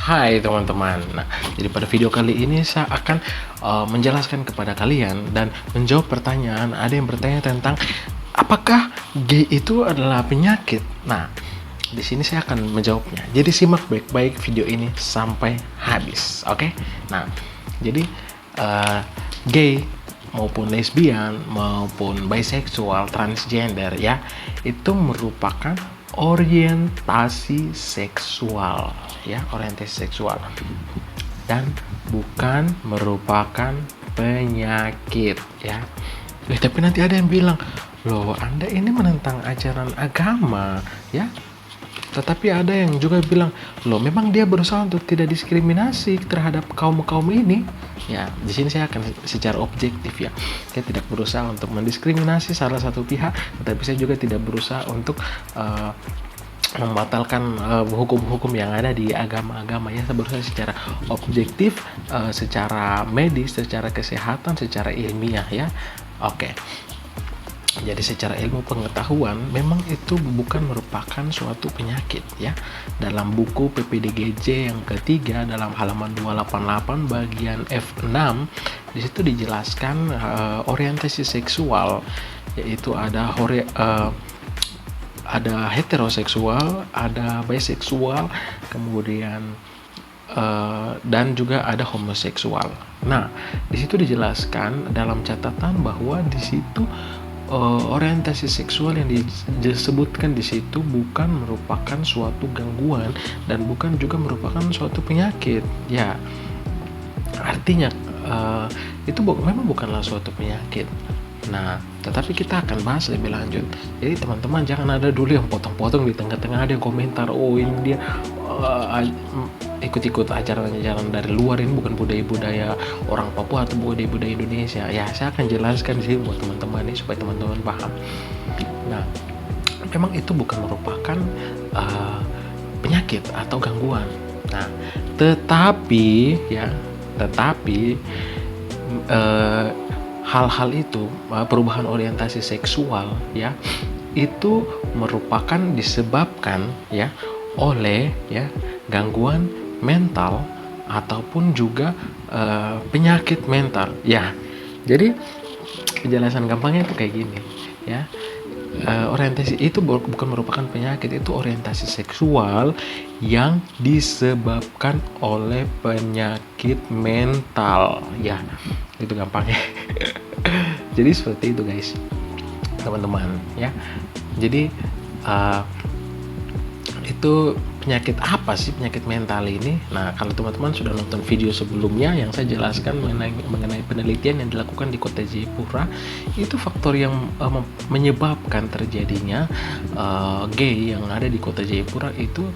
Hai teman-teman. Nah, jadi pada video kali ini saya akan menjelaskan kepada kalian dan menjawab pertanyaan. Ada yang bertanya tentang apakah gay itu adalah penyakit? Nah, di sini saya akan menjawabnya. Jadi simak baik-baik video ini sampai habis, oke? Nah, jadi gay maupun lesbian maupun bisexual, transgender ya, itu merupakan orientasi seksual ya, orientasi seksual dan bukan merupakan penyakit ya. Tapi nanti ada yang bilang, loh Anda ini menentang ajaran agama ya. Tetapi ada yang juga bilang, loh memang dia berusaha untuk tidak diskriminasi terhadap kaum-kaum ini. Ya, di sini saya akan secara objektif ya. Saya tidak berusaha untuk mendiskriminasi salah satu pihak, tetapi saya juga tidak berusaha untuk membatalkan hukum-hukum yang ada di agama-agama ya. Saya berusaha secara objektif, secara medis, secara kesehatan, secara ilmiah ya. Oke. Jadi secara ilmu pengetahuan memang itu bukan merupakan suatu penyakit ya. Dalam buku PPDGJ yang ketiga dalam halaman 288 bagian F6 di situ dijelaskan orientasi seksual, yaitu ada heteroseksual, ada biseksual, kemudian dan juga ada homoseksual. Nah, di situ dijelaskan dalam catatan bahwa di situ orientasi seksual yang disebutkan di situ bukan merupakan suatu gangguan dan bukan juga merupakan suatu penyakit. Ya, artinya itu memang bukanlah suatu penyakit. Nah, tetapi kita akan bahas lebih lanjut. Jadi teman-teman jangan ada dulu yang potong-potong di tengah-tengah, ada yang komentar, oh ini dia ikut-ikut ajaran-ajaran dari luar, ini bukan budaya-budaya orang Papua atau budaya-budaya Indonesia. Ya, saya akan jelaskan sih buat teman-teman ini supaya teman-teman paham. Nah, memang itu bukan merupakan penyakit atau gangguan. Nah, tetapi hal-hal itu, perubahan orientasi seksual ya, itu merupakan disebabkan ya oleh ya gangguan mental ataupun juga penyakit mental ya. Jadi penjelasan gampangnya itu kayak gini ya. Orientasi itu bukan merupakan penyakit, itu orientasi seksual yang disebabkan oleh penyakit mental ya. Itu gampangnya. Jadi seperti itu guys, teman-teman ya. Jadi itu penyakit apa sih penyakit mental ini? Nah, kalau teman-teman sudah nonton video sebelumnya yang saya jelaskan mengenai penelitian yang dilakukan di Kota Jayapura, itu faktor yang menyebabkan terjadinya gay yang ada di Kota Jayapura itu,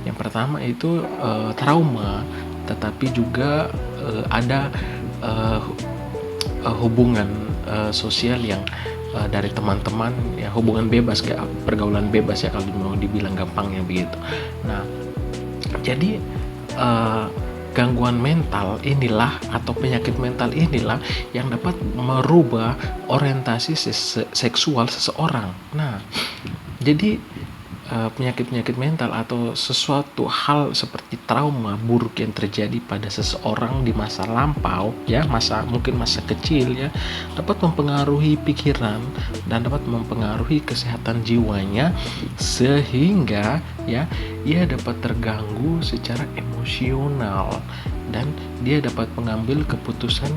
yang pertama itu trauma, tetapi juga ada hubungan sosial yang dari teman-teman ya, hubungan bebas, kayak pergaulan bebas ya kalau mau dibilang gampangnya begitu. Nah, jadi gangguan mental inilah atau penyakit mental inilah yang dapat merubah orientasi seksual seseorang. Nah, jadi penyakit-penyakit mental atau sesuatu hal seperti trauma buruk yang terjadi pada seseorang di masa lampau ya, mungkin masa kecil ya, dapat mempengaruhi pikiran dan dapat mempengaruhi kesehatan jiwanya, sehingga ya ia dapat terganggu secara emosional dan dia dapat mengambil keputusan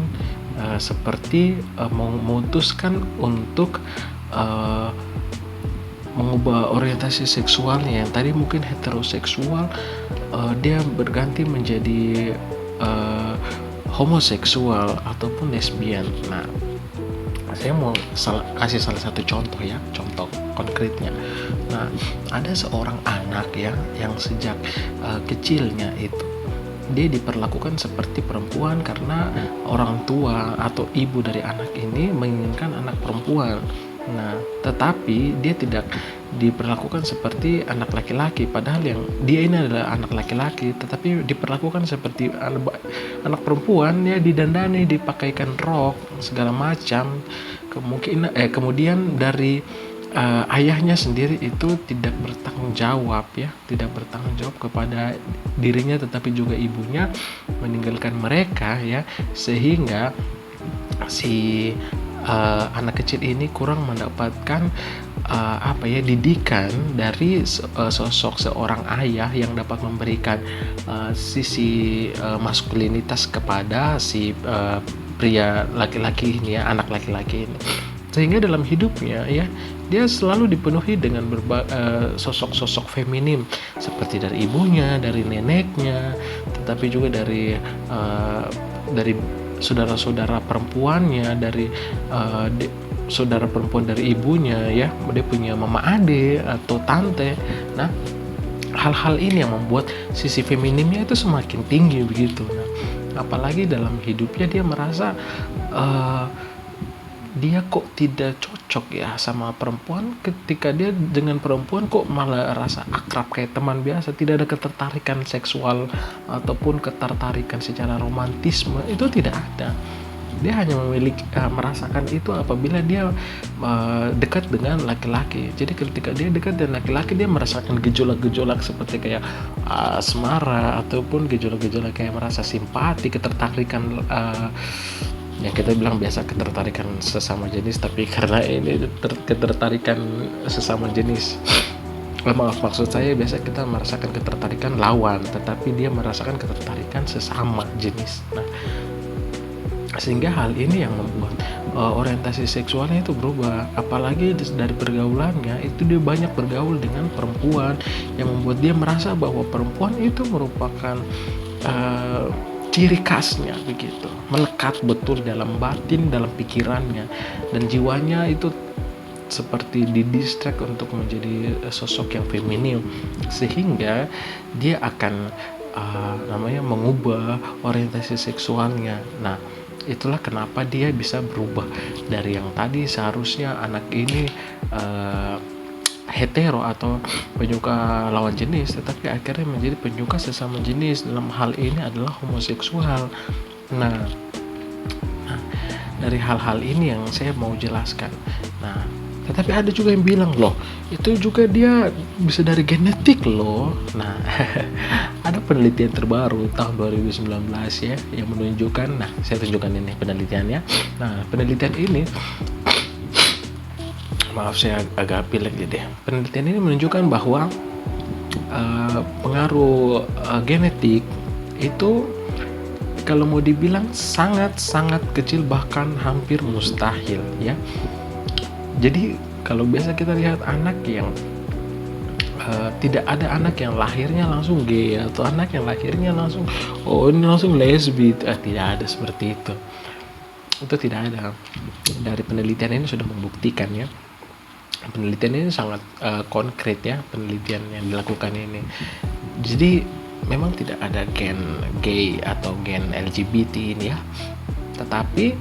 seperti memutuskan untuk mengubah orientasi seksualnya yang tadi mungkin heteroseksual, dia berganti menjadi homoseksual ataupun lesbian. Nah, saya mau kasih salah satu contoh ya, contoh konkretnya. Nah, ada seorang anak ya yang sejak kecilnya itu dia diperlakukan seperti perempuan karena orang tua atau ibu dari anak ini menginginkan anak perempuan. Nah, tetapi dia tidak diperlakukan seperti anak laki-laki, padahal yang dia ini adalah anak laki-laki, tetapi diperlakukan seperti anak perempuan ya, didandani, dipakaikan rok segala macam. Kemudian dari ayahnya sendiri itu tidak bertanggung jawab ya, tidak bertanggung jawab kepada dirinya tetapi juga ibunya, meninggalkan mereka ya, sehingga si anak kecil ini kurang mendapatkan didikan dari sosok seorang ayah yang dapat memberikan sisi maskulinitas kepada si pria laki-laki ini ya, anak laki-laki ini, sehingga dalam hidupnya ya dia selalu dipenuhi dengan sosok-sosok feminim seperti dari ibunya, dari neneknya, tetapi juga dari saudara-saudara perempuannya, dari saudara perempuan dari ibunya ya, dia punya mama ade atau tante. Nah, hal-hal ini yang membuat sisi feminimnya itu semakin tinggi begitu. Nah, apalagi dalam hidupnya dia merasa dia kok tidak cocok ya sama perempuan, ketika dia dengan perempuan kok malah rasa akrab kayak teman biasa, tidak ada ketertarikan seksual ataupun ketertarikan secara romantisme, itu tidak ada. Dia hanya merasakan itu apabila dia dekat dengan laki-laki. Jadi ketika dia dekat dengan laki-laki, dia merasakan gejolak-gejolak seperti kayak asmara ataupun gejolak-gejolak kayak merasa simpati, ketertarikan, yang kita bilang biasa ketertarikan sesama jenis, tapi karena ini ketertarikan sesama jenis, maksud saya biasa kita merasakan ketertarikan lawan, tetapi dia merasakan ketertarikan sesama jenis. Nah, sehingga hal ini yang membuat orientasi seksualnya itu berubah, apalagi dari pergaulannya itu dia banyak bergaul dengan perempuan, yang membuat dia merasa bahwa perempuan itu merupakan ciri khasnya begitu, melekat betul dalam batin, dalam pikirannya, dan jiwanya itu seperti didistract untuk menjadi sosok yang feminim, sehingga dia akan mengubah orientasi seksualnya. Nah, itulah kenapa dia bisa berubah dari yang tadi seharusnya anak ini hetero atau penyuka lawan jenis, tetapi akhirnya menjadi penyuka sesama jenis, dalam hal ini adalah homoseksual. Nah, dari hal-hal ini yang saya mau jelaskan. Nah, tetapi ada juga yang bilang loh, itu juga dia bisa dari genetik loh. Nah, ada penelitian terbaru tahun 2019 ya yang menunjukkan, nah saya tunjukkan ini penelitiannya. Nah, penelitian ini, maaf saya agak pilek deh. Penelitian ini menunjukkan bahwa pengaruh genetik itu kalau mau dibilang sangat-sangat kecil, bahkan hampir mustahil ya. Jadi kalau biasa kita lihat anak yang tidak ada anak yang lahirnya langsung gay atau anak yang lahirnya langsung ini langsung lesbi, tidak ada seperti itu. Itu tidak ada. Dari penelitian ini sudah membuktikan ya. Penelitian ini sangat konkret ya, penelitian yang dilakukan ini. Jadi memang tidak ada gen gay atau gen LGBT ini ya, tetapi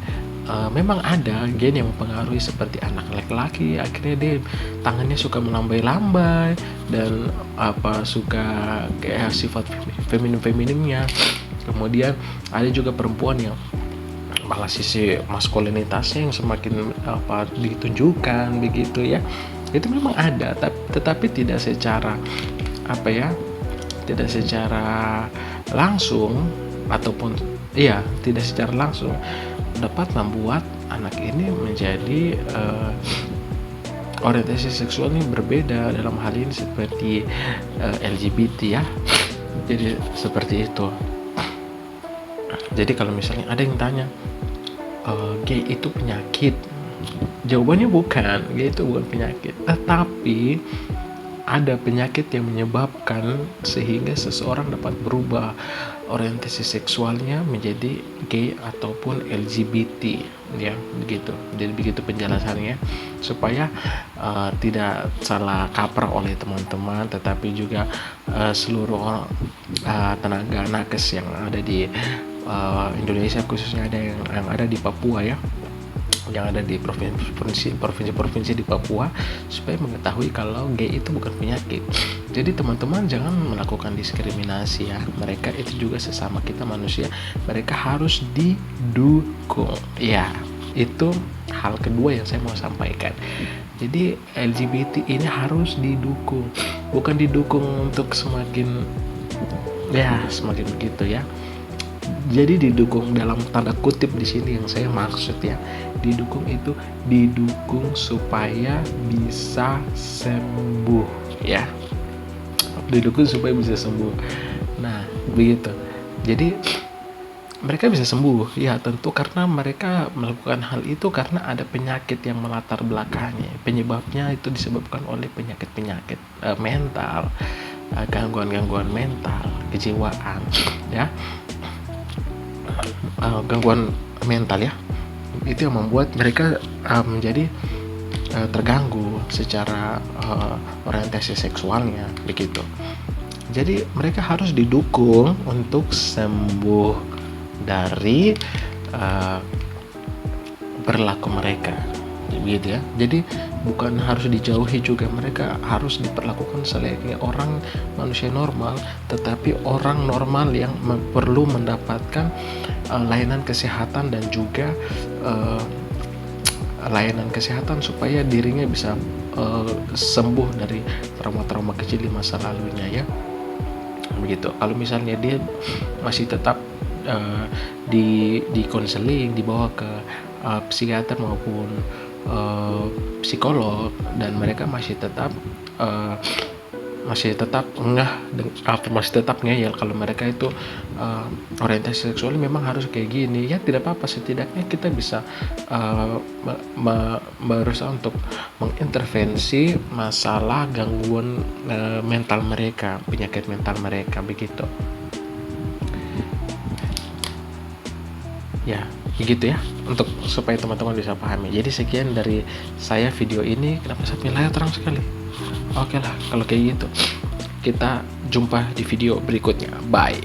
memang ada gen yang mempengaruhi, seperti anak laki-laki akhirnya dia tangannya suka melambai-lambai dan suka kayak sifat feminim-feminimnya. Kemudian ada juga perempuan yang malah sisi maskulinitasnya yang semakin ditunjukkan begitu ya. Itu memang ada, tetapi tidak secara tidak secara langsung, ataupun tidak secara langsung dapat membuat anak ini menjadi orientasi seksualnya berbeda, dalam hal ini seperti LGBT ya. Jadi seperti itu. Jadi kalau misalnya ada yang tanya, gay itu penyakit? Jawabannya bukan, gay itu bukan penyakit. Tetapi ada penyakit yang menyebabkan sehingga seseorang dapat berubah orientasi seksualnya menjadi gay ataupun LGBT ya, begitu. Jadi begitu penjelasannya, supaya tidak salah kaprah oleh teman-teman, tetapi juga seluruh tenaga nakes yang ada di Indonesia, khususnya ada yang ada di Papua ya, yang ada di provinsi-provinsi di Papua, supaya mengetahui kalau gay itu bukan penyakit. Jadi teman-teman jangan melakukan diskriminasi ya, mereka itu juga sesama kita manusia, mereka harus didukung ya. Itu hal kedua yang saya mau sampaikan. Jadi LGBT ini harus didukung, bukan didukung untuk semakin semakin begitu ya. Jadi didukung dalam tanda kutip di sini yang saya maksud ya. Didukung itu didukung supaya bisa sembuh ya. Didukung supaya bisa sembuh. Nah, begitu. Jadi mereka bisa sembuh ya, tentu karena mereka melakukan hal itu karena ada penyakit yang melatar belakangnya. Penyebabnya itu disebabkan oleh penyakit-penyakit mental, gangguan-gangguan mental, kejiwaan ya. Gangguan mental ya, itu yang membuat mereka menjadi terganggu secara orientasi seksualnya begitu. Jadi mereka harus didukung untuk sembuh dari perilaku mereka begitu ya. Jadi bukan harus dijauhi juga, mereka harus diperlakukan selayaknya orang manusia normal, tetapi orang normal yang perlu mendapatkan layanan kesehatan dan juga layanan kesehatan supaya dirinya bisa sembuh dari trauma-trauma kecil di masa lalunya ya, begitu. Kalau misalnya dia masih tetap di konseling, dibawa ke psikiater maupun psikolog, dan mereka masih tetap ngeyel kalau mereka itu orientasi seksualnya memang harus kayak gini ya, tidak apa-apa. Setidaknya kita bisa berusaha untuk mengintervensi masalah gangguan mental mereka, penyakit mental mereka begitu ya, begitu ya, untuk supaya teman-teman bisa pahami. Jadi sekian dari saya video ini. Kenapa sampai layar terang sekali? Oke lah, kalau kayak gitu kita jumpa di video berikutnya. Bye.